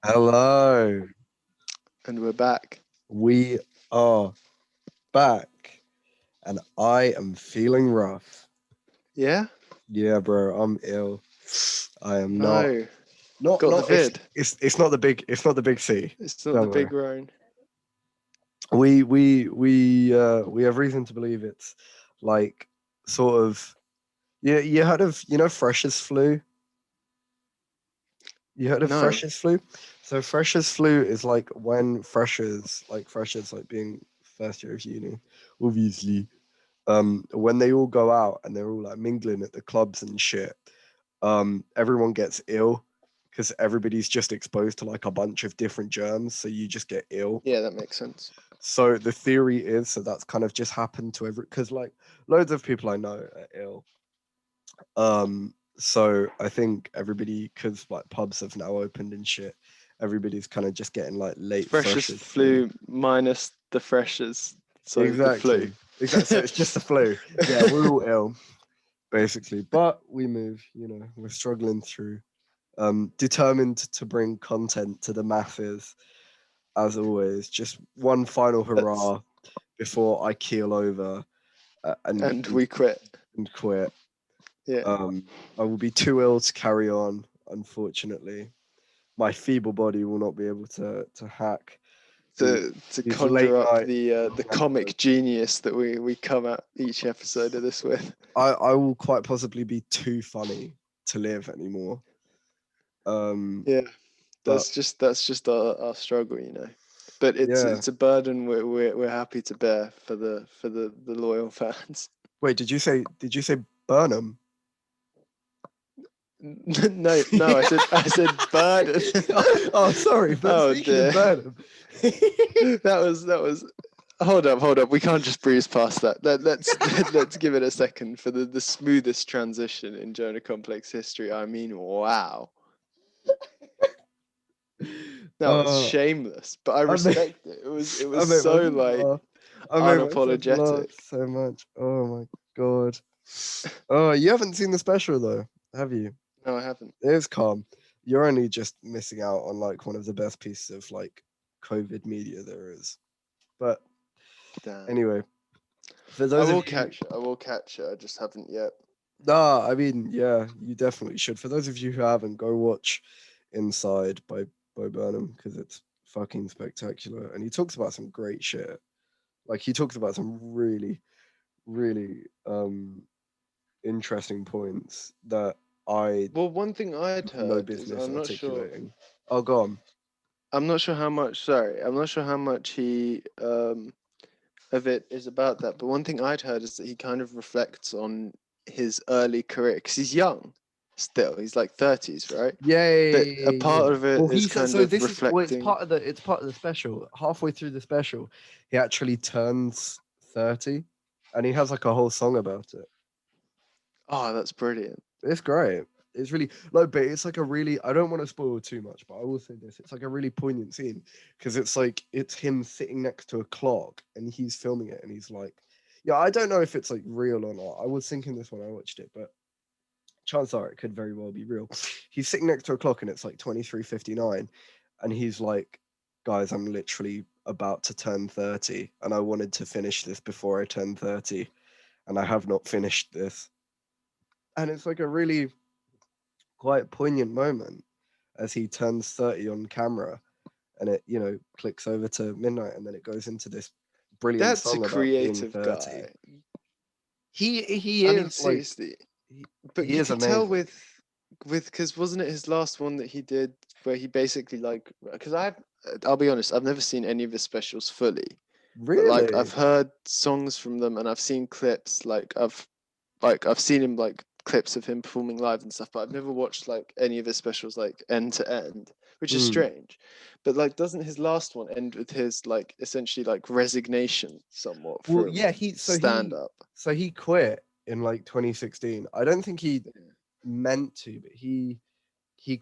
Hello, And we're back. we are back, and I am feeling rough. Yeah? Yeah, bro, I'm ill. I am not, No. not, Got the not. vid. It's not the big, it's not the big C. It's not the Don't worry. big roan. We have reason to believe it's like sort of. You heard of freshers flu? You heard of No. freshers flu? So freshers flu is like when freshers like being first year of uni, obviously when they all go out and they're all like mingling at the clubs and shit, everyone gets ill because everybody's just exposed to like a bunch of different germs, so you just get ill. Yeah, that makes sense. So the theory is, so that's kind of just happened to because like loads of people I know are ill. So I think everybody, because like pubs have now opened and shit, everybody's kind of just getting like late Freshers freshers flu. flu minus the freshers. So the flu. Exactly. Exactly. So it's just the flu. Yeah, we're all ill basically, but we move. We're struggling through. Determined to bring content to the masses as always. Just one final That's hurrah before I keel over uh, and, and and we quit. and quit. Yeah. I will be too ill to carry on. Unfortunately, my feeble body will not be able to hack these To these late conjure up night the episodes. comic genius that we come at each episode of this with. I will quite possibly be too funny to live anymore. Um, Yeah. but That's just our struggle. But it's yeah. it's a burden we're happy to bear for the loyal fans. Wait, did you say Burnham? No, I said burden. Oh, sorry. But Oh speaking of dear. Burnham, That was. Hold up. We can't just breeze past that. Let's give it a second for the smoothest transition in Jonah Complex history. I mean, wow, that was uh, shameless, but I I made respect it. It was I made so myself like laugh. I made myself laugh unapologetic. so much. Oh my god. Oh, you haven't seen the special though, have you? No, I haven't. It is calm. You're only just missing out on like one of the best pieces of like COVID media there is. But Damn. anyway, for those of you, I will catch it. I just haven't yet. nah, I mean, yeah, you definitely should. For those of you who haven't, go watch Inside by Burnham because it's fucking spectacular, and he talks about some great shit. Like he talks about some really, really interesting points that I Well, one thing I'd have no heard is business articulating. Oh, go on. I'm not sure how much. Sorry, I'm not sure how much he of it is about that. But one thing I'd heard is that he kind of reflects on his early career because he's young still. He's like 30s, right? But a Yay! part of it Well, is he said kind so. of This is well, it's reflecting. part of the special. Halfway through the special, he actually turns 30, and he has like a whole song about it. Oh, that's brilliant. It's great. It's really like, but it's like a really. I don't want to spoil too much, but I will say this: it's like a really poignant scene because it's like it's him sitting next to a clock and he's filming it, and he's like, "Yeah, I don't know if it's like real or not." I was thinking this when I watched it, but chances are it could very well be real. He's sitting next to a clock and it's like 23:59, and he's like, "Guys, I'm literally about to turn 30, and I wanted to finish this before I turn 30, and I have not finished this." And it's like a really quite poignant moment as he turns 30 on camera, and it clicks over to midnight, and then it goes into this brilliant That's a song about being creative 30. guy. He I mean, is like seriously. he, But he you is could tell amazing. with because wasn't it his last one that he did where he basically like because I'll be honest, I've never seen any of his specials fully, but like Really? I've heard songs from them and I've seen clips I've seen him like clips of him performing live and stuff, but I've never watched like any of his specials like end to end, which is Mm. strange. But like, doesn't his last one end with his like essentially like resignation somewhat Well, from yeah, he so stand he up? so he quit in like 2016. I don't think he Yeah. meant to, but he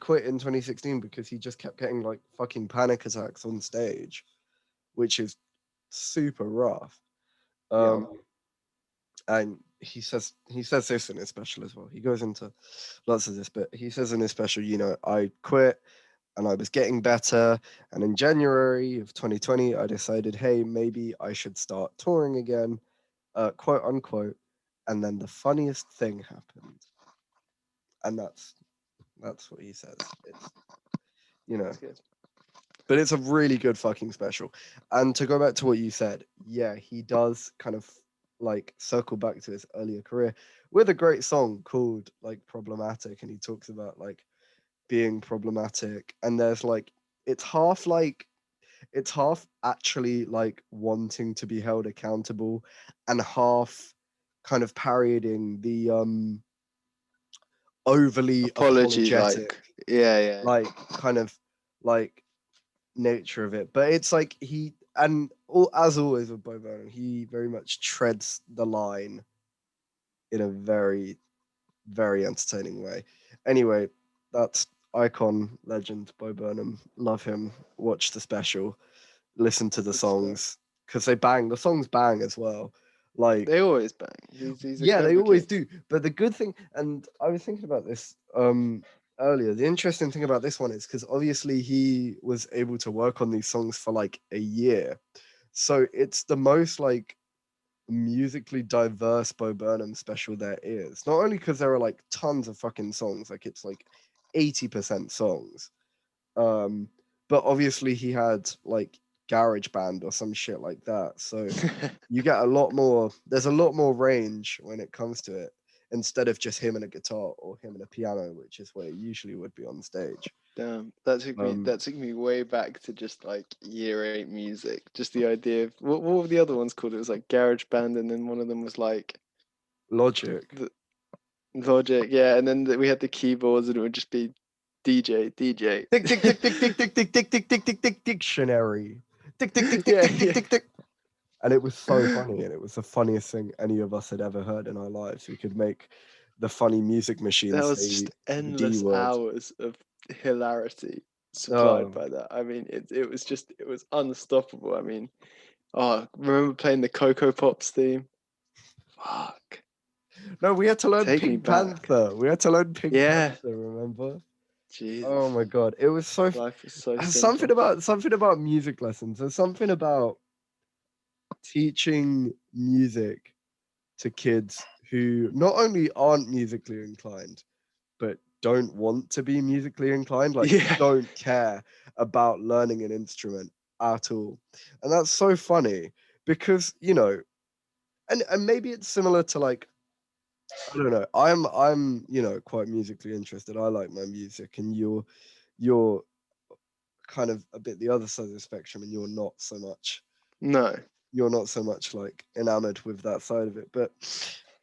quit in 2016 because he just kept getting like fucking panic attacks on stage, which is super rough. Yeah. Um, and he says this in his special as well. He goes into lots of this, but he says in his special, I quit and I was getting better. And in January of 2020, I decided, hey, maybe I should start touring again, quote unquote. And then the funniest thing happened, and that's what he says. It's That's good. but it's a really good fucking special. And to go back to what you said, yeah, he does kind of like circle back to his earlier career with a great song called like Problematic, and he talks about like being problematic, and there's it's half actually like wanting to be held accountable and half kind of parodying the overly Apology, apologetic like, yeah. like kind of like nature of it. But it's like as always with Bo Burnham, he very much treads the line in a very, very entertaining way. Anyway, that's icon legend Bo Burnham. Love him. Watch the special. Listen to the Good stuff. songs because they bang. The songs bang as well. Like They always bang. He's a yeah, they clever always kid. do. But the good thing, and I was thinking about this earlier. The interesting thing about this one is because obviously he was able to work on these songs for like a year, so it's the most like musically diverse Bo Burnham special there is. Not only because there are like tons of fucking songs, like it's like 80% songs, um, but obviously he had like Garage Band or some shit like that. So you get a lot more. There's a lot more range when it comes to it, instead of just him and a guitar or him and a piano, which is where it usually would be on stage. Damn, that took me way back to just like year 8 music. Just the idea of what were the other ones called? It was like Garage Band, and then one of them was like Logic. the Logic, yeah, and then we had the keyboards, and it would just be DJ. Tick tick tick tick tick tick tick tick tick tick tick tick dictionary. Tick tick tick tick Yeah, tick tick tick tick. And it was so funny, and it was the funniest thing any of us had ever heard in our lives. We could make the funny music machine that was say just the D endless word. hours of hilarity supplied Oh, by that. I mean, it was unstoppable. I mean, remember playing the Cocoa Pops theme? Fuck, no, we had to learn take me Pink back. Panther. We had to learn Pink Yeah, Panther, remember? Oh Jesus, my god, it was so life is so something simple. about music lessons. There's something about teaching music to kids who not only aren't musically inclined, but don't want to be musically inclined, like Yeah, don't care about learning an instrument at all. And that's so funny because, and maybe it's similar to like, I don't know. I'm quite musically interested. I like my music, and you're kind of a bit the other side of the spectrum, and no, you're not so much like enamored with that side of it. But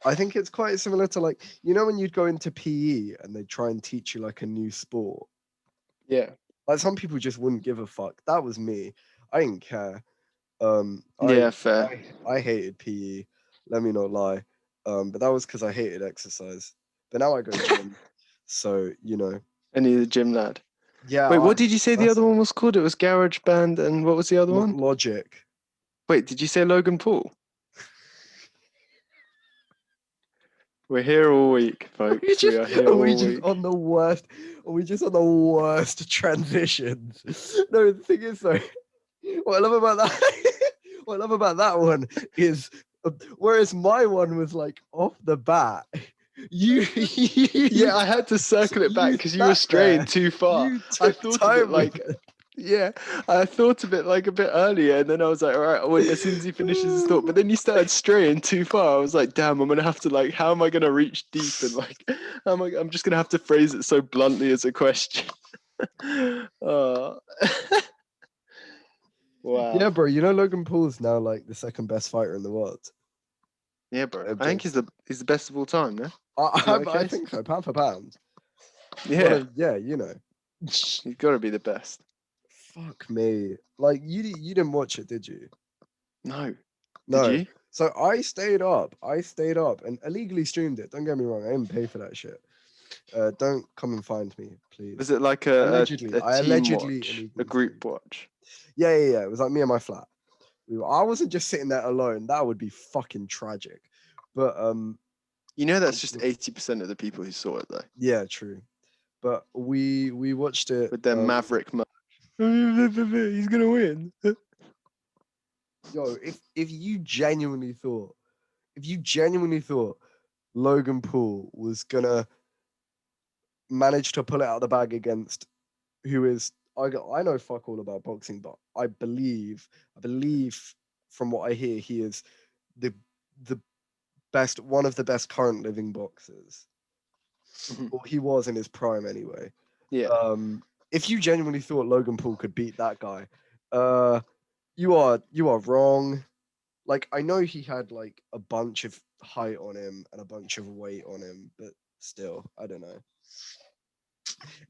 I think it's quite similar to like, when you'd go into PE and they try and teach you like a new sport. yeah, Like some people just wouldn't give a fuck. That was me. I didn't care. yeah, fair. I hated PE. Let me not lie. But that was because I hated exercise. But now I go gym, so And he's a gym lad. yeah, Wait, what did you say the that's other it. one was called? It was Garage Band, and what was the other one? Logic. Wait, did you say Logan Paul? We're here all week, folks. We are here Are we all just week. on the worst? Are we just on the worst transitions? No, the thing is though, what I love about that, what I love about that one is, whereas my one was like off the bat, you Yeah, I had to circle it back you because you were sat straying there, too far. you I took thought of it time with like, yeah, I thought of it like a bit earlier, and then I was like, all right, I'll wait as soon as he finishes his thought. But then you started straying too far. I was like, damn, I'm gonna have to like, how am I gonna reach deep and like, I'm just gonna have to phrase it so bluntly as a question. Oh, Yeah, wow. bro. Logan Paul's now like the second best fighter in the world. Yeah, bro. I think Objective. he's the best of all time, no? I, In that I, I case? think so, pound for pound. Yeah, Yeah, he's gotta be the best. Fuck me. Like you didn't watch it, did you? No. Did No. you? So I stayed up. And illegally streamed it. Don't get me wrong. I didn't pay for that shit. Don't come and find me, please. Was it like Allegedly, a I team allegedly watch, a illegally group streamed. watch? Yeah. It was like me and my flat. I wasn't just sitting there alone. That would be fucking tragic. But You know that's just 80% of the people who saw it though. yeah, true. but we watched it with their Maverick merch. He's gonna win. Yo, if you genuinely thought Logan Paul was gonna manage to pull it out of the bag against who is I know fuck all about boxing, but I believe from what I hear he is the the best, one of the best current living boxers. Or he was in his prime anyway. Yeah. If you genuinely thought Logan Paul could beat that guy, you are wrong. Like, I know he had like a bunch of height on him and a bunch of weight on him, but still, I don't know.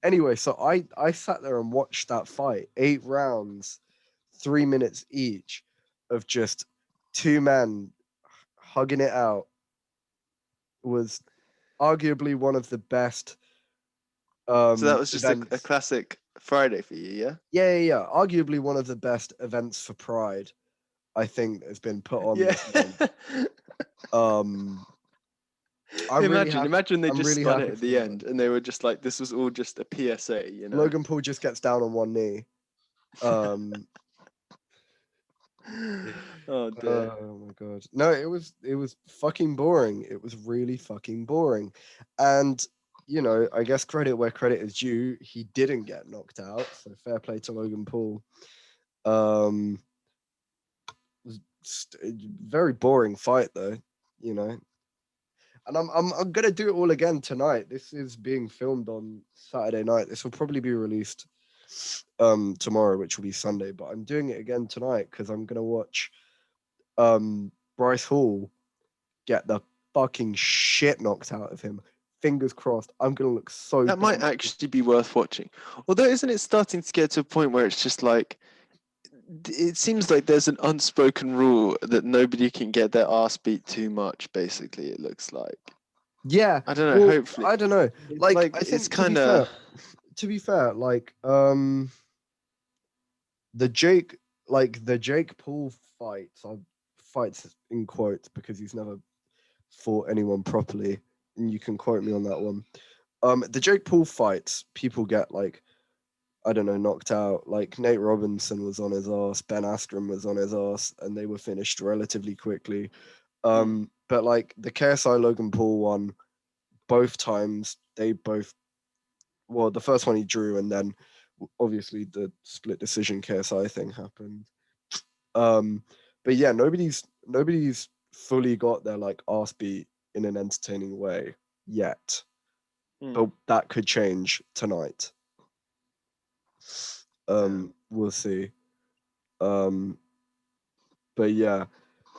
Anyway, so I sat there and watched that fight, 8 rounds, 3 minutes each, of just two men hugging it out. Was arguably one of the best So that was just a events. classic Friday for you, yeah? Yeah. Arguably one of the best events for Pride, I think, has been put on Yeah. this month. I'm really happy. Imagine they I'm just really spun happy it at for the them, end, man. and they were just like, "This was all just a PSA," you know. Logan Paul just gets down on one knee. Oh dear. Oh my god. No, it was fucking boring. It was really fucking boring. And you know, I guess credit where credit is due. He didn't get knocked out, so fair play to Logan Paul. Was very boring fight though, you know. And I'm gonna do it all again tonight. This is being filmed on Saturday night. This will probably be released tomorrow, which will be Sunday. But I'm doing it again tonight because I'm gonna watch Bryce Hall get the fucking shit knocked out of him. Fingers crossed. I'm gonna look so That might dumb. actually be worth watching. Although, isn't it starting to get to a point where it's just like, it seems like there's an unspoken rule that nobody can get their ass beat too much. Basically, it looks like. Yeah. I don't know. Well, Hopefully, I don't know. it's Like, like I it's think kind of. to be fair, like the Jake Paul fights in quotes because he's never fought anyone properly, and you can quote me on that one. The Jake Paul fights, people get like, I don't know, knocked out. Like Nate Robinson was on his ass, Ben Askren was on his ass, and they were finished relatively quickly. But like the KSI Logan Paul one, both times well, the first one he drew, and then obviously the split decision KSI thing happened. But yeah, nobody's fully got their like ass beat in an entertaining way yet. But that could change tonight. We'll see. But yeah,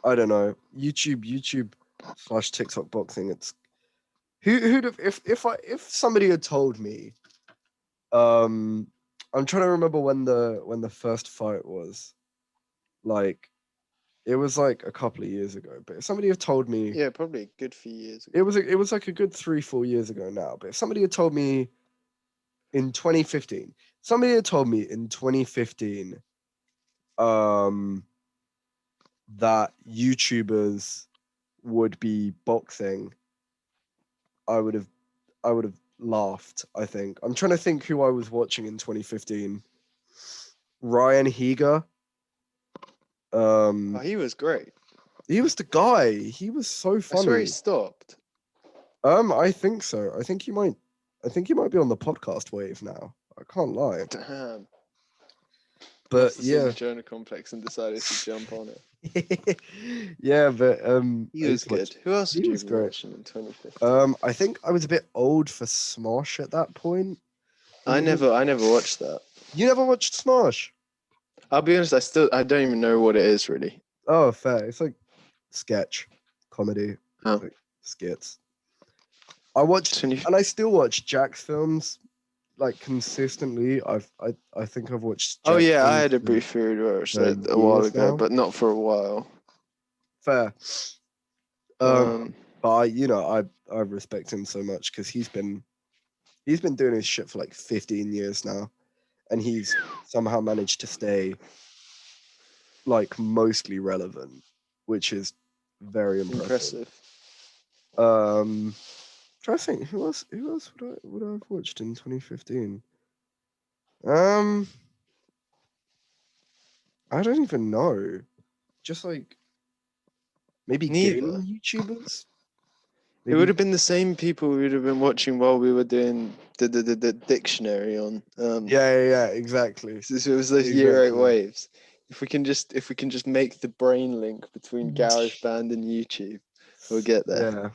I don't know. YouTube/TikTok boxing. It's who'd have if somebody had told me. I'm trying to remember when the first fight was. Like, it was like a couple of years ago. But if somebody had told me, Yeah, probably a good few years ago. it was like a good 3-4 years ago now. But if somebody had told me in 2015, that YouTubers would be boxing, I would have laughed, I think. I'm trying to think who I was watching in 2015. Ryan Higa. Oh, he was great. He was the guy. He was so I swear he funny. stopped. I think so. I think he might be on the podcast wave now. I can't lie. Damn. But Must have seen yeah. the Jonah complex and decided to jump on it. Yeah, but He was good. Who else did you even watch in 2015? I think I was a bit old for Smosh at that point. I never watched that. You never watched Smosh? I'll be honest, I don't even know what it is really. Oh, fair. It's like sketch comedy, like skits. I watched and I still watch Jack's films like consistently. I think I've watched. Oh Jack's yeah, I films had a for brief period where I watched it a while years ago, now. but not for a while. Fair. But I respect him so much because he's been doing his shit for like 15 years now, and he's somehow managed to stay like mostly relevant, which is very impressive. trying to think who else would I have watched in 2015? Um, I don't even know. Just like maybe Neither. gaming YouTubers. It would Maybe have been the same people we would have been watching while we were doing the dictionary on. yeah, exactly, So it was those year 8 exactly. waves. If we can just make the brain link between GarageBand and YouTube, we'll get there. Yeah,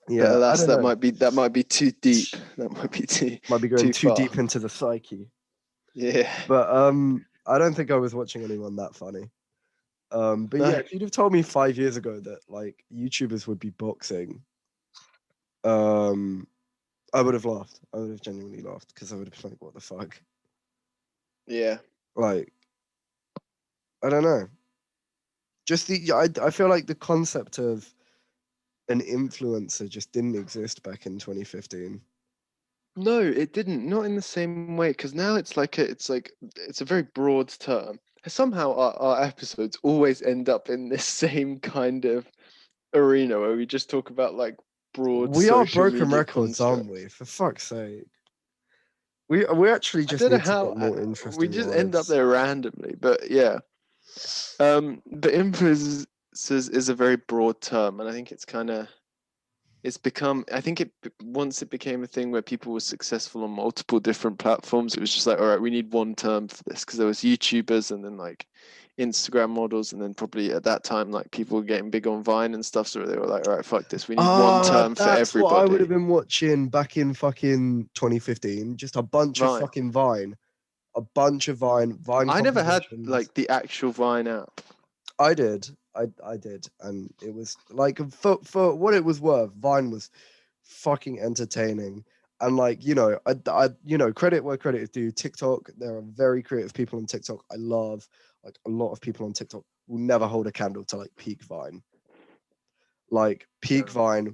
But yeah. I alas, don't know. that might be too deep. That might be Might be going too too far. deep into the psyche. Yeah. But I don't think I was watching anyone that funny. But yeah, No. if you'd have told me 5 years ago that like YouTubers would be boxing, um, I would have laughed. I would have genuinely laughed because I would have been like, "What the fuck?" Yeah. Like, I don't know. Just I feel like the concept of an influencer just didn't exist back in 2015. No, it didn't. Not in the same way, because now it's a very broad term. Somehow our episodes always end up in this same kind of arena where we just talk about like broad We are social broken media records, aren't we? constructs. For fuck's sake. We actually I just don't know need to how get more we interesting just end up lives. there randomly, but yeah. But influencers is a very broad term, and I think it's become. I think once it became a thing where people were successful on multiple different platforms, it was just like, all right, we need one term for this, because there was YouTubers and then like Instagram models, and then probably at that time like people were getting big on Vine and stuff, so they were like, all right, fuck this, we need one term for That's what I would have everybody. been watching back in fucking 2015. Just a bunch of Vine. fucking Vine. A bunch of Vine I never had compilations. like the actual Vine app. I did. I did. And it was like for what it was worth, Vine was fucking entertaining. And like, credit where credit is due. TikTok, there are very creative people on TikTok. I love like a lot of people on TikTok will never hold a candle to like peak Vine. Like peak No, Vine.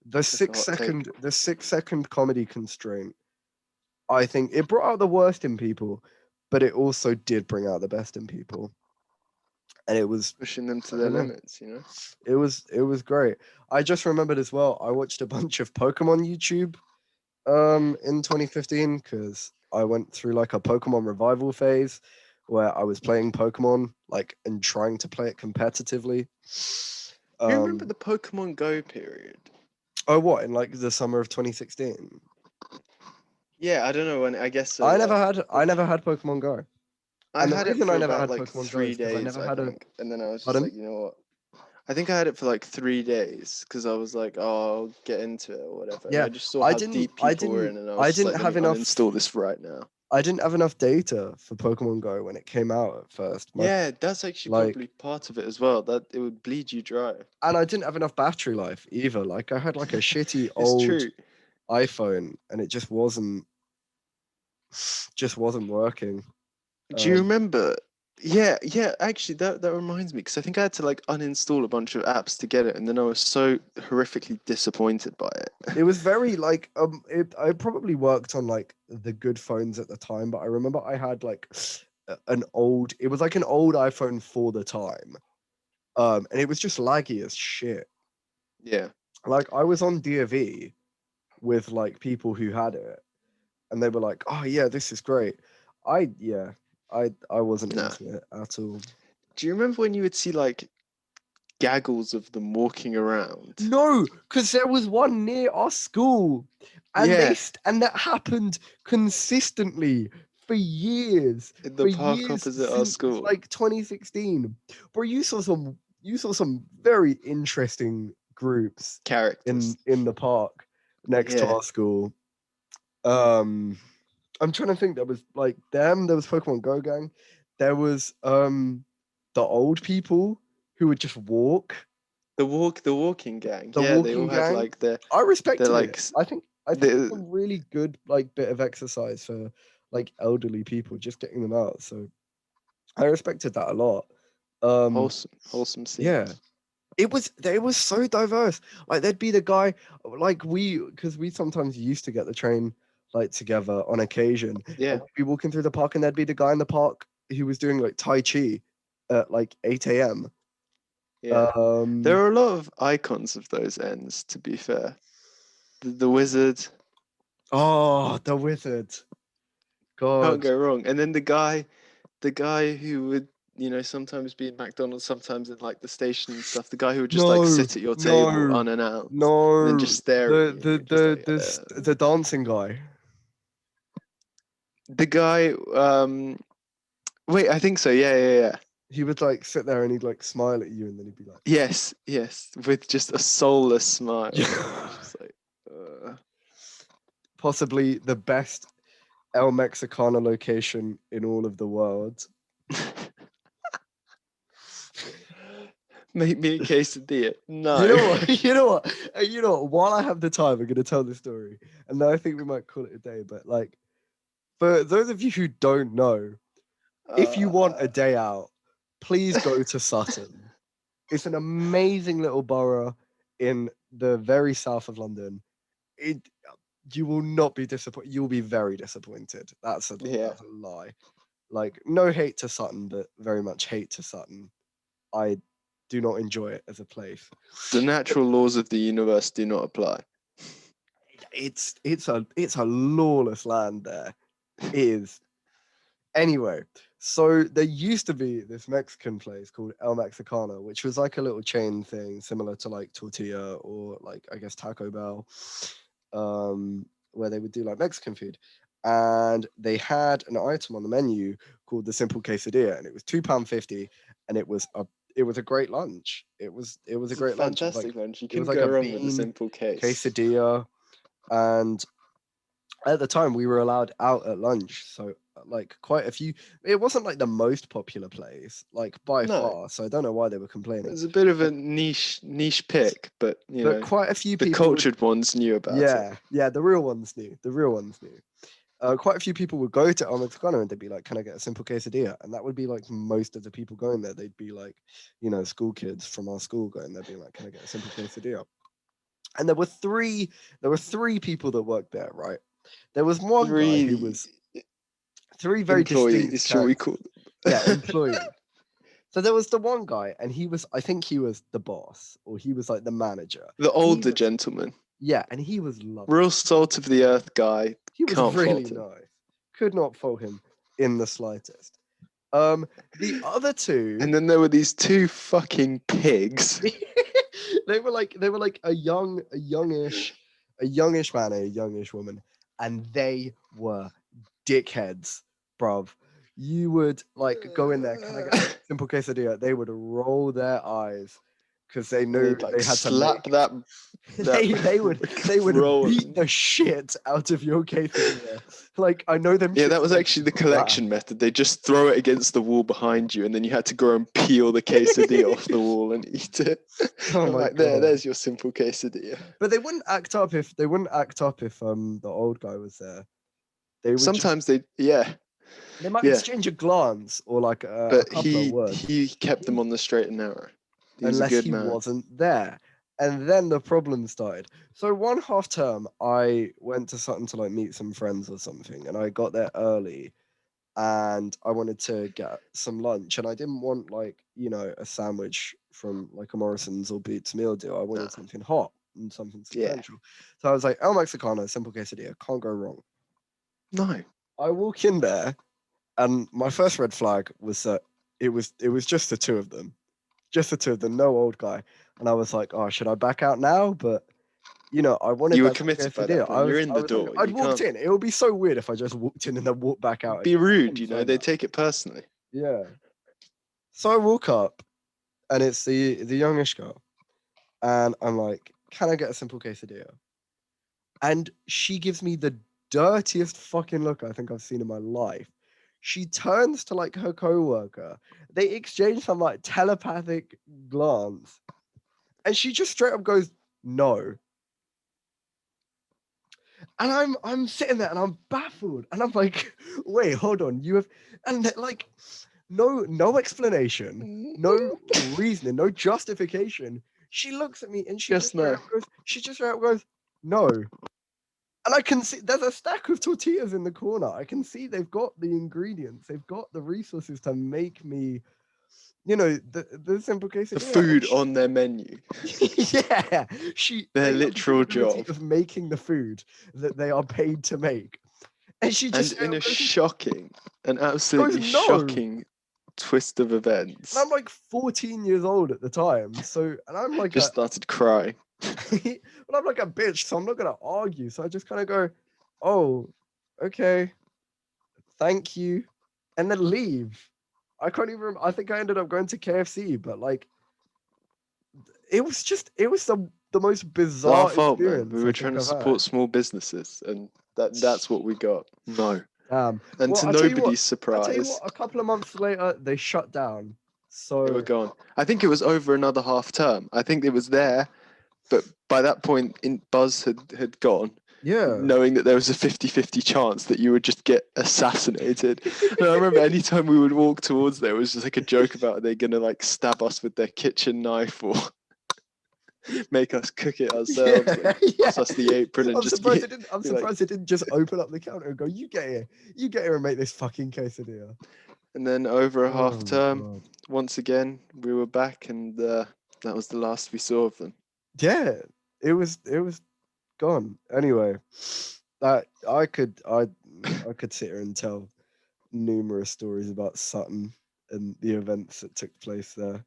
The that's a six hot take. second the 6 second comedy constraint, I think it brought out the worst in people, but it also did bring out the best in people. And it was, Pushing them to I their don't know, limits, you know? it was great. I just remembered as well, I watched a bunch of Pokemon YouTube in 2015 because I went through like a Pokemon revival phase where I was playing Pokemon like and trying to play it competitively. Do you remember Um the Pokemon Go period? oh, what, in like the summer of 2016? Yeah, I don't know when. I guess so. I Yeah, never had I never had Pokemon Go. I And the had it reason for I never about had like Pokemon Go is three because I days, never I had a think, and then I was just pardon? like, you know what? I think I had it for like 3 days because I was like, oh, I'll get into it or whatever, and Yeah, I just saw I how didn't deep I people were didn't in, and I was I just didn't like, let me have enough uninstall this right now. I didn't have enough data for Pokemon Go when it came out at first. My Yeah, that's actually like probably part of it as well. That it would bleed you dry. and I didn't have enough battery life either. Like I had like a shitty It's old true. iPhone and it just wasn't working. Do you Um remember? Yeah, yeah. Actually, that reminds me, because I think I had to like uninstall a bunch of apps to get it, and then I was so horrifically disappointed by it. it was very like I probably worked on like the good phones at the time, but I remember I had like an old it was like an old iPhone for the time. And it was just laggy as shit. Yeah. Like I was on DAV with like people who had it, and they were like, "Oh yeah, this is great." I wasn't No. into it at all. Do you remember when you would see like gaggles of them walking around? No, because there was one near our school, and Yeah, and that happened consistently for years, in the park opposite our since school. like 2016. Bro, you saw some very interesting groups in Characters. in the park next to Yeah. our school. Um, I'm trying to think. There was like them. There was Pokemon Go gang. There was the old people who would just walk. The walking gang. The Yeah, they all walking had gang. like their I their respected like it. I think it's a the really good like bit of exercise for like elderly people, just getting them out. So I respected that a lot. Um, wholesome yeah, scenes. it was so diverse. Like there'd be the guy like because we sometimes used to get the train like together on occasion, and Yeah, we'd be walking through the park, and there'd be the guy in the park who was doing like Tai Chi at like 8 a.m. yeah. There Um, are a lot of icons of those ends, to be fair. the wizard. Oh, the wizard. Can't God. go wrong. And then the guy who would, sometimes be in McDonald's, sometimes in like the station and stuff. The guy who would just like sit at your table unannounced, and then just stare at you. And you're just like, The dancing guy. the guy. Wait, I think so. Yeah. He would like sit there and he'd like smile at you, and then he'd be like, Yes, with just a soulless smile. Yeah. It's just like, possibly the best El Mexicana location in all of the world. Make me a quesadilla. No. You know what? While I have the time, I'm gonna tell the story, and then I think we might call it a day. But like, for those of you who don't know, if you want a day out, please go to Sutton. It's an amazing little borough in the very south of London. You will not be disappointed. You'll be very disappointed. That's a lie. Like, no hate to Sutton, but very much hate to Sutton. I do not enjoy it as a place. The natural laws of the universe do not apply. It's a lawless land there. It is. Anyway, so there used to be this Mexican place called El Mexicana, which was like a little chain thing similar to like Tortilla or like, I guess, Taco Bell, where they would do like Mexican food. And they had an item on the menu called the Simple Quesadilla, and it was £2.50, and it was a great lunch. It was a great lunch. Fantastic lunch. You couldn't like go wrong with a simple quesadilla, and at the time we were allowed out at lunch, so like quite a few. It wasn't like the most popular place, like by far. So I don't know why they were complaining. It was a bit of a niche pick, but quite a few people. The cultured ones knew about it. Yeah, the real ones knew. Quite a few people would go to El Mexicano and they'd be like, "Can I get a simple quesadilla?" And that would be like most of the people going there. They'd be like, school kids from our school going there, being like, "Can I get a simple quesadilla?" And there were three people that worked there, right? There was one guy who was three very employees, shall we call them? Yeah, employees. So there was the one guy, and I think he was the boss, or he was like the manager. The older gentleman. Yeah, and he was lovely. Real salt of the earth guy. He was really nice. Could not fault him in the slightest. The other two, and then there were these two fucking pigs. they were like a youngish man and a youngish woman, and they were dickheads, bruv. You would like go in there, "Can I get a simple quesadilla?" They would roll their eyes because they knew they had to slap that. They would beat the shit out of your quesadilla. Like, I know them. Yeah, that was actually the collection method. They just throw it against the wall behind you, and then you had to go and peel the quesadilla off the wall and eat it. Oh my God. There's your simple quesadilla. But they wouldn't act up if the old guy was there. They would they might exchange a glance or like a couple of words. He kept them on the straight and narrow. Unless he wasn't there. And then the problem started. So one half term, I went to Sutton to like meet some friends or something, and I got there early, and I wanted to get some lunch, and I didn't want like a sandwich from like a Morrison's or Boots meal deal. I wanted something hot and something substantial. So I was like, El Mexicano, simple quesadilla, can't go wrong. No. I walk in there, and my first red flag was that it was just the two of them. Just the two of them, no old guy. And I was like, "Oh, should I back out now?" But I wanted. You were committed by that point. You're in the door. I'd walked in. It would be so weird if I just walked in and then walked back out. Be rude, they take it personally. Yeah. So I walk up, and it's the youngish girl, and I'm like, "Can I get a simple quesadilla?" And she gives me the dirtiest fucking look I think I've seen in my life. She turns to like her coworker. They exchange some like telepathic glance, and she just straight up goes, "No." And I'm sitting there and I'm baffled, and I'm like, "Wait, hold on, you have," and like, no explanation, no reasoning, no justification. She looks at me and she just straight up goes, "No." And I can see there's a stack of tortillas in the corner. I can see they've got the ingredients. They've got the resources to make me you know, the simple quesadilla. The food and on their menu. yeah, Their they have the literal capability job. of making the food that they are paid to make, and she And just in a goes, shocking, an absolutely no. shocking twist of events, And I'm like 14 years old at the time, so and I'm like just started crying. but I'm like a bitch, so I'm not gonna argue. So I just kind of go, oh, okay, thank you, and then leave. I can't even. I think I ended up going to KFC, but like, it was the most It's bizarre our fault, man. experience We I were think trying to I've support had. small businesses, and that's what we got. No. And Well, to I tell you what. nobody's I tell you what. surprise, A couple of months later, they shut down. they were So gone. I think it was over another half term. I think it was there, but by that point, Buzz had gone, yeah, knowing that there was a 50-50 chance that you would just get assassinated. And I remember any time we would walk towards there, it was just like a joke about they're gonna like stab us with their kitchen knife or make us cook it ourselves, like toss us the apron and I'm just surprised get, it didn't. I'm be like, surprised it didn't just open up the counter and go, "You get here and make this fucking quesadilla." and then over a half Oh my term, god. once again, we were back, and that was the last we saw of them. Yeah, it was gone. Anyway, that I could sit here and tell numerous stories about Sutton and the events that took place there.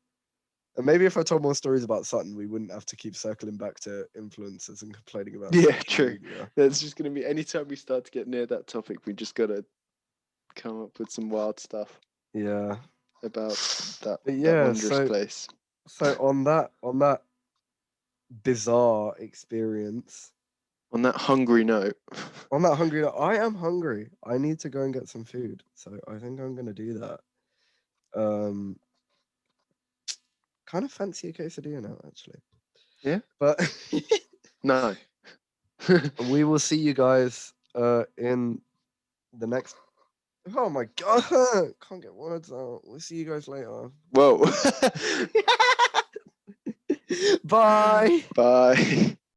And maybe if I told more stories about Sutton, we wouldn't have to keep circling back to influencers and complaining about Yeah, social true. media. There's just going to be, anytime we start to get near that topic, we just got to come up with some wild stuff Yeah. about that But yeah, wondrous place. so on that bizarre experience, On that hungry note, on that hungry note, I am hungry. I need to go and get some food. So I think I'm gonna do that. Kind of fancy a quesadilla now, actually. yeah, But no. we will see you guys in the next. Oh my god, can't get words out. We'll see you guys later. Whoa. Bye. Bye.